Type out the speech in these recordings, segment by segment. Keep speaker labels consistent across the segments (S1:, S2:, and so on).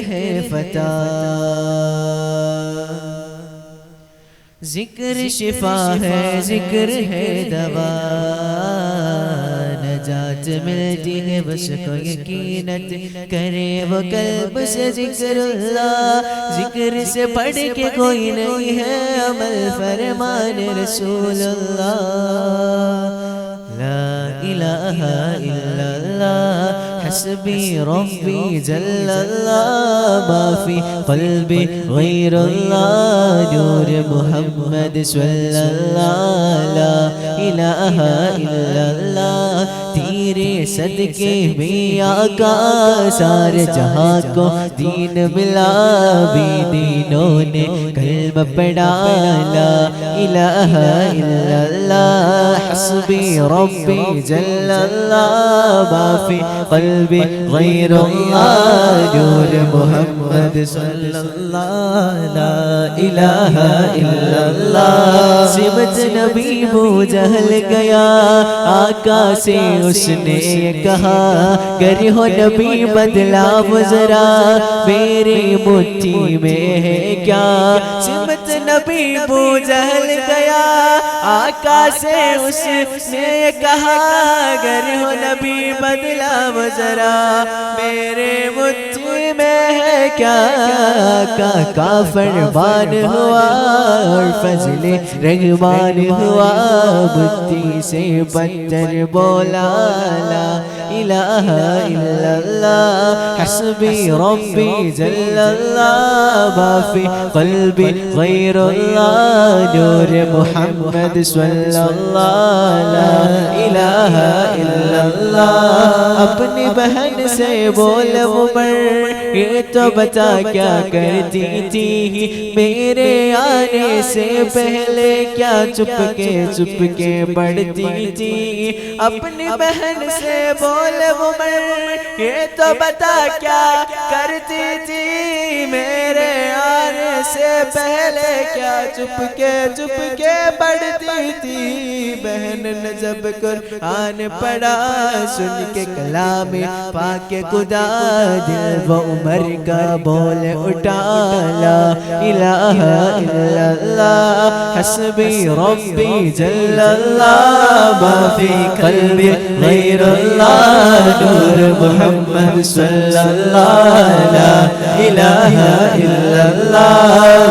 S1: ہے فتح، ذکر شفا ہے، ذکر ہے دوا، نجات ملتی ہے بس کو یقینت کرے وہ قلب سے ذکر اللہ، ذکر سے پڑھ کے کوئی نہیں ہے عمل فرمان رسول اللہ، لا الہ الا اللہ حسبی ربی جل اللہ، ما فی قلبی غیر اللہ، نور محمد صلی اللہ، لا الہ الا اللہ، تیرے صدقے میں آقا سارے جہاں کو دین ملا، بھی دینوں نے کلمہ پڑھا، لا الہ الا اللہ حسبی ربی جل اللہ، ما فی قلبی غیر اللہ، نور محمد صلی اللہ، لا الہ الا اللہ، سمت نبی ابو جہل گیا آقا سے اس نے کہا، گر ہو نبی بدلاؤ ذرا میری مٹھی میں ہے کیا، سمت نبی ابو جہل گیا آقا سے اس نے کہا، گر ہو نبی بدلاؤ ذرا میرے مٹھی میں ہے کیا، کا فرمان ہوا اور فضل رحمان ہوا، مٹھی سے پتھر بولا، لا الہ الا اللہ حسبی ربی جل اللہ، ما فی قلبی غیر اللہ، نور محمد صلی اللہ، لا الہ الا اللہ، اپنی بہن سے بول عمر یہ تو بتا کیا کرتی تھی، میرے آنے سے پہلے کیا چپ کے پڑھتی تھی، اپنی بہن سے بول عمر یہ تو بتا کیا کرتی تھی، میرے آنے سے پہلے کیا چپ کے پڑھتی تھی، بہن نے جب قرآن پڑھا سن کے کلام پاک خدا، دل و عمر کا بول اٹھا، لا الہ الا اللہ حسبی ربی جل اللہ، ما فی قلبی غیر اللہ، نور محمد صلی اللہ، لا الہ الا اللہ،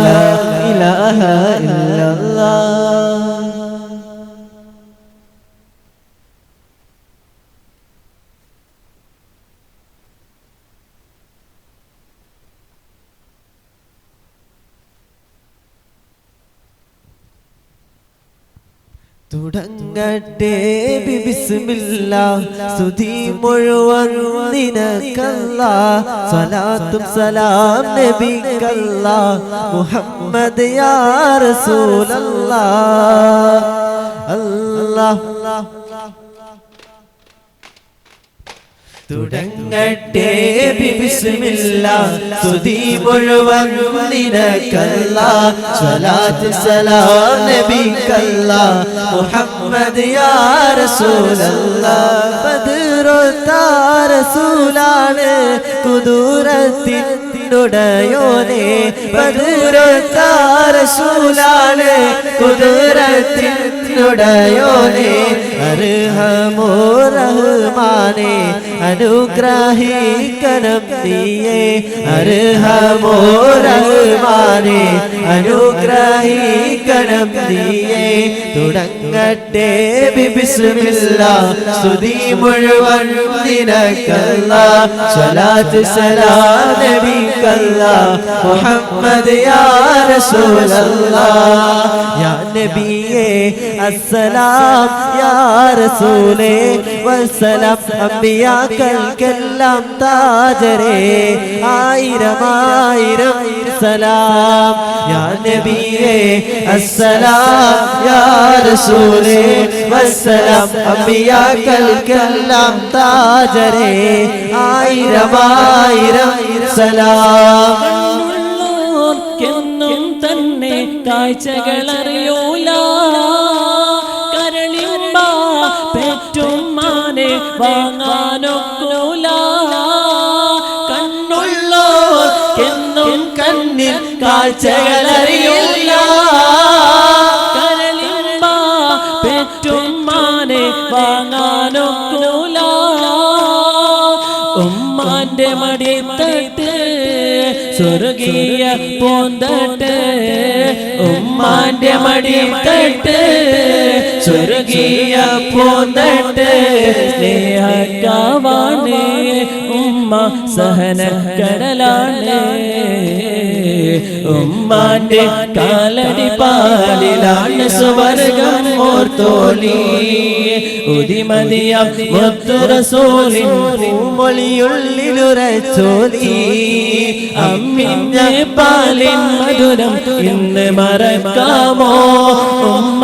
S1: لا الہ الا اللہ۔ തുടങ്ങട്ടെ ബിസ്മില്ലാ സ്തുതി മുഴുവൻ നിനക്കല്ലാ, സ്വലാത്തും സലാം നബിക്കല്ലാ, മുഹമ്മദ് യാ റസൂലല്ലാ, അല്ലാഹ് തുടങ്ങട്ടെ ബിസ്മില്ലാ സ്തുതി മുഴുവൻ നിനക്കല്ലാ, സ്വലാത്ത് സലാം നബിക്കല്ലാ, മുഹമ്മദ് യാ റസൂലല്ലാ, ബദറുത്ത റസൂലാണ് കുദൂരത്തിനുടയോനെ, ബദറുത്ത റസൂലാണ് കുദൂരത്തിനുടയോനെ, അർഹമോ റഹ്മാനെ അനുഗ്രഹിക്കണം നീയേ, അർഹമോ റഹ്മാനെ അനുഗ്രഹിക്കണം നീയേ, തുടങ്ങട്ടെ ബിസ്മില്ലാ സ്തുതി മുഴുവൻ നിനക്കല്ലാ, സ്വലാത്ത് സലാം നബിക്കല്ലാ, മുഹമ്മദ് യാ റസൂലല്ലാ, യാ നബിയേ അസ്സലാം യാ റസൂലേ വസ്സലാം, അമ്പിയാക്കൾക്കെല്ലാം താജരേ ആയിരം ആയിരം സലാം, യാ നബിയേ അസ്സലാം യാ റസൂലേ വസ്സലാം, അമ്പിയാക്കൾക്കെല്ലാം താജരേ ആയിരം ആയിരം സലാം,
S2: കണ്ണുള്ളോർക്കെന്നും തന്നെ കാഴ്ചകളറിയൂല, കരളിമ്പ പെറ്റുമ്മാനെ വാങ്ങാനൊക്കൂല, കണ്ണുള്ളോർ
S1: കണ്ണിൽ കാഴ്ചകളറിയില്ല
S2: കരളിമ്പ പെറ്റുമ്മാനെ വാങ്ങാനൊക്കൂല ഉമ്മാന്റെ മടിത്തട്ട് സ്വർഗീയ പൂന്തട്ട് ഉമ്മാന്റെ മടിത്തട്ട് സ്വർഗീയ പൂന്തട്ട് സ്നേഹക്കാവാണ് ഉമ്മ സഹനക്കടലാണ് ഉമ്മാന്റെ കാലടി പാലിലാണ് സ്വർഗം ഓർത്തോലി ഉദിമതിയാം മുത്തു റസൂലിൻ
S1: പൂമൊഴിയുള്ളിലുറച്ചോലി
S2: അമ്മിഞ്ഞ പാലിൻ മധുരം ഇന്ന് മറക്കാമോ ഉമ്മ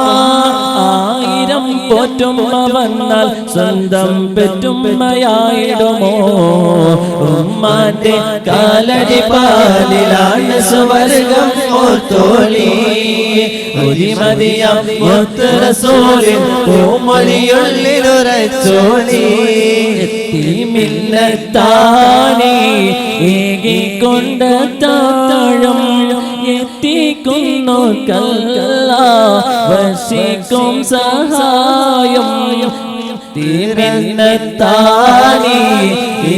S2: ആയിരം പോറ്റുമ്മ വന്നാൽ സ്വന്തം പെറ്റുമ്മയായിടുമോ ഉമ്മാന്റെ കാലടി പാലിലാണ് സ്വർഗം ഓർത്തോളി ഉദിമതിയാം മുത്തു റസൂലിൻ
S1: പൂമൊഴിയുള്ളിലുറച്ചോളി
S2: മിന്നത്താണി ഏകിക്കൊണ്ട താഴം എത്തിക്കുന്നോർക്കല്ല വർഷിക്കും സഹായം തിരുന്നത്താണി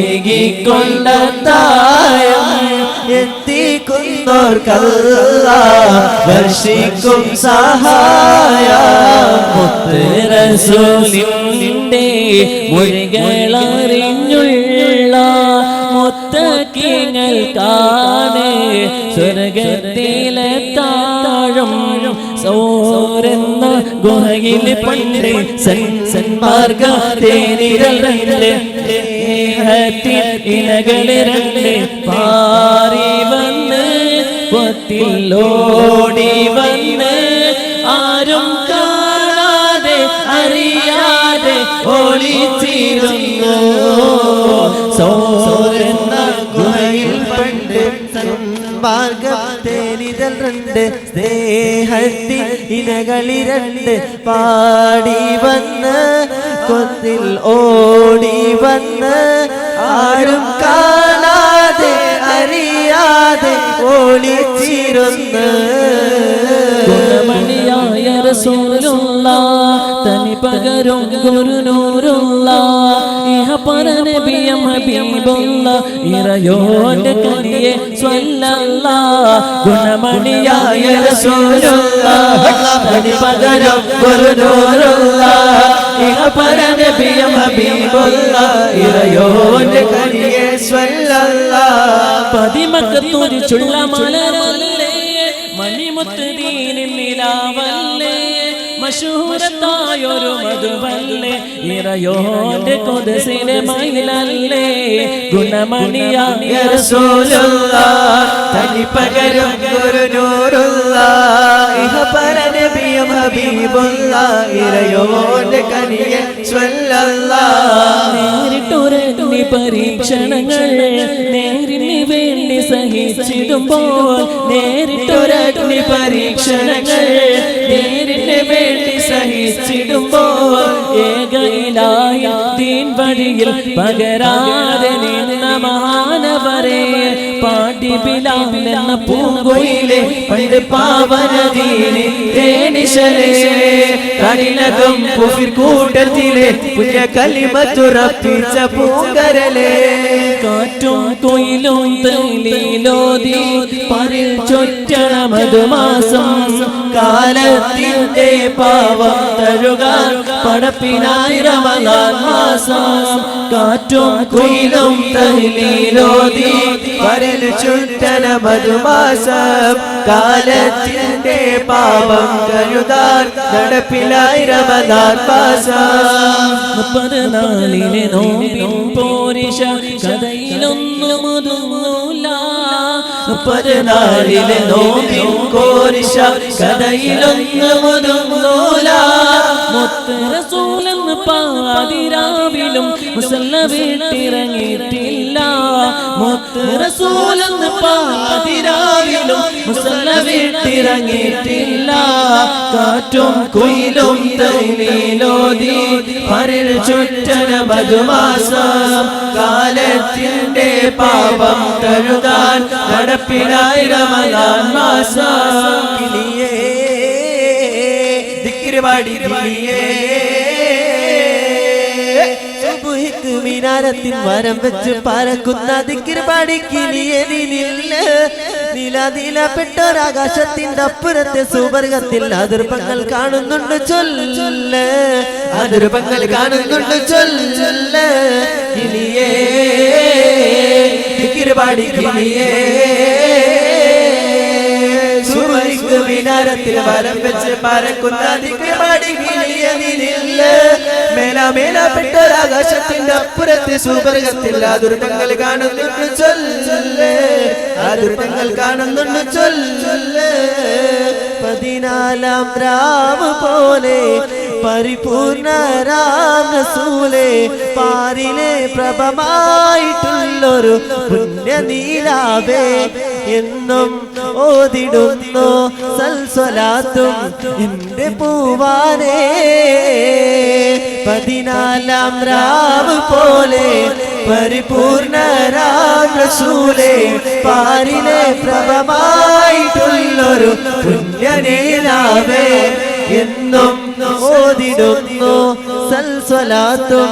S2: ഏകിക്കൊണ്ട താഴം
S1: എത്തിക്കുന്നോർക്കല്ല വർഷിക്കും സഹായം
S2: മുത്ത് റസൂലിന്റെ മൊഴികളറിഞ്ഞുള്ള മുത്തക്കിങ്ങൾക്കാണ് സ്വർഗത്തിലെ താഴം സോരെന്ന ഗുഹയിൽ പണ്ട് സന്മാർഗ തേനികൾ ഇനകളെ രണ്ട് പാറി വന്ന് പൊത്തിലോടി വന്ന് ആരും കാണാതെ അറിയാതെ ഒളിച്ചിരുന്നു
S1: സോരെന്ന ഗുഹയിൽ പണ്ട് മാർഗത്തേനിതൽ രണ്ട് സ്നേഹത്തിൽ ഇനകളിരണ്ട് പാടി വന്ന് കൊത്തിൽ ഓടി വന്ന് ആരും കാണാതെ അറിയാതെ ഒളിച്ചിരുന്ന്
S2: ഗുണമണിയായ റസൂലുള്ള തനി പകരും ഗുരുനൂറുള്ള ഇഹ പരനബിയം ഹബീബുള്ള ഇറയോന്റെ കനിയെ സ്വല്ലല്ല ഗുണമണിയായ റസൂലുള്ള തനി പകരും ഗുരുനൂറുള്ള ഇഹ പരനബിയം ഹബീബുള്ള ഇറയോന്റെ കനിയെ സ്വല്ലല്ല പതിമക്കത്തുരിച്ചുള്ള മലരല്ലേ മണിമുത്ത് ദീനിൻ നിലാവല്ലേ മശൂഹൂരത്തായൊരു മധുവല്ലേ ഇറയോന്റെ കൊദസിലെ മയിലല്ലേ ഗുണമണിയായ റസൂലുള്ളാഹ്
S1: തനി പകരും ഗുരുനൂറുള്ളാഹ് ഇഹ പരനബിയും ഹബീബുള്ളാഹ് ഇറയോന്റെ കനിയെ സ്വല്ലല്ലാഹ്
S2: നേരിട്ടൊരഗ്നി പരീക്ഷണങ്ങൾ നേരിന് വേണ്ടി സഹിച്ചിടുമ്പോൾ നേരിട്ടൊരഗ്നി പരീക്ഷണങ്ങൾ നേരിന് വേണ്ടി സഹിച്ചിടുമ്പോൾ ഏക ഇലാഹി ദീൻ വഴിയിൽ പകരാതെ നിന്ന മഹാനവരെ പാടി ബിലാൽ എന്ന പൂങ്കുയിലെ പണ്ട് പാവന ദീനി തേനിശലേ കണിനകം കുഫിർ കൂട്ടത്തിലെ പുണ്യ കലിമത്തുറപ്പിച്ച പൂങ്കരലേ കാറ്റും കൊയിലും തേലിലോതി പരിൽ ചൊറ്റണ മധുമാസം കാലത്തിന്റെ പാവം തഴുകാൻ പടപ്പിനായി റമദാൻ മാസം കാറ്റും കൊയിലും തേലിലോതി
S1: പരിൽ ചുറ്റണ മധുമാസം കാലത്തിന്റെ പാപം കഴുതാൻ നടപ്പിലായി റമദാൻ മാസം
S2: 30 നാളിലെ നോമ്പിൻ പോരിശ കഥയിലൊന്നും ഒതുങ്ങൂല
S1: 30 നാളിലെ നോമ്പിൻ പോരിശ കഥയിലൊന്നും ഒതുങ്ങൂല
S2: മുത്ത് റസൂലെന്ന് പാതിരാവിലും മുസല്ല വീട്ടിറങ്ങിയിട്ടില്ല മുത്ത് റസൂലെന്ന് പാതിരാവിലും മുസല്ല വിട്ടിറങ്ങിയിട്ടില്ല കാറ്റും കുയിലും തൈലീലോതി പരിൽ ചുറ്റന മധുമാസം കാലത്തിന്റെ പാപം തഴുതാൻ നടപ്പിലായി റമദാൻ മാസം
S1: കിളിയേ ദിക്ർ പാടി കിളിയേ സുബ്ഹിക്ക് മിനാരത്തിൻ വരം വെച്ച് പറക്കുന്ന ദിക്ർ പാടി കിളിയേ നീലാതീലപ്പെട്ടൊരാകാശത്തിന്റെ അപ്പുറത്തെ സുവർഗത്തിൽ അതിർപ്പങ്ങൾ കാണുന്നുണ്ട് ചൊല്ല് അതിർപ്പങ്ങൾ കാണുന്നുണ്ട് ചൊല്ല് കിളിയേ ദിക്ർ പാടി കിളിയേ സുബ്ഹിക്ക് മിനാരത്തിൽ വരം വെച്ച് പറക്കുന്ന ദിക്ർ പാടി കിളിയേ മേലാപ്പെട്ടൊരാകാശത്തിന്റെ അപ്പുറത്തെ സുവർഗത്തിൽ അതിർപ്പങ്ങൾ കാണുന്നുണ്ട് ചൊല്ല് അതിർപ്പങ്ങൾ കാണുന്നുണ്ട് ചൊല്ല് 14 രാവ് പോലെ പരിപൂർണരാം റസൂലേ പാരിലെ പ്രഭമായിട്ടുള്ളൊരു പുണ്യനീലാവേ എന്നും ഓതിടുന്നു സൽസ്വലാത്തും എന്റെ പൂവാനേ 14 രാവ് പോലെ പരിപൂർണരാം റസൂലേ പാരിലെ പ്രഭമായിട്ടുള്ളൊരു പുണ്യനീലാവേ എന്നും ഓതിടുന്നു സൽസ്വലാത്തും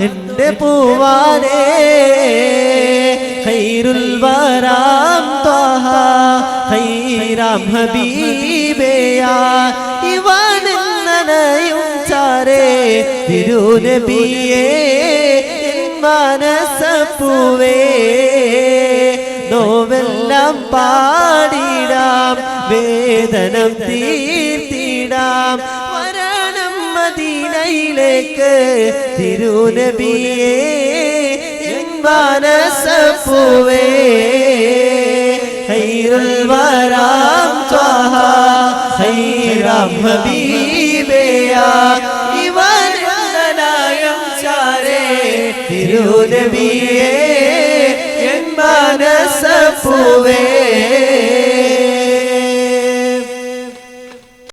S1: എന്റെ പൂവാനേ ഖൈറുൽ വറാം ത്വഹ ഖൈറാം ഹബീബേയാ ഇവനെന്നനയും ചാരേ തിരുനബിയേ മനസ്സപ്പൂവേ നോവെല്ലാം പാടിടാം വേദനം തീർത്തിടാം വരണം മദീനയിലേക്ക് തിരുനബിയേ മനസ്സപ്പൂവേ ഖൈറുൽ വറാം ത്വഹ ഖൈറാം ഹബീബേയാ ഇവനെന്നനയും ചാരേ തിരുനബിയേ മനസ്സ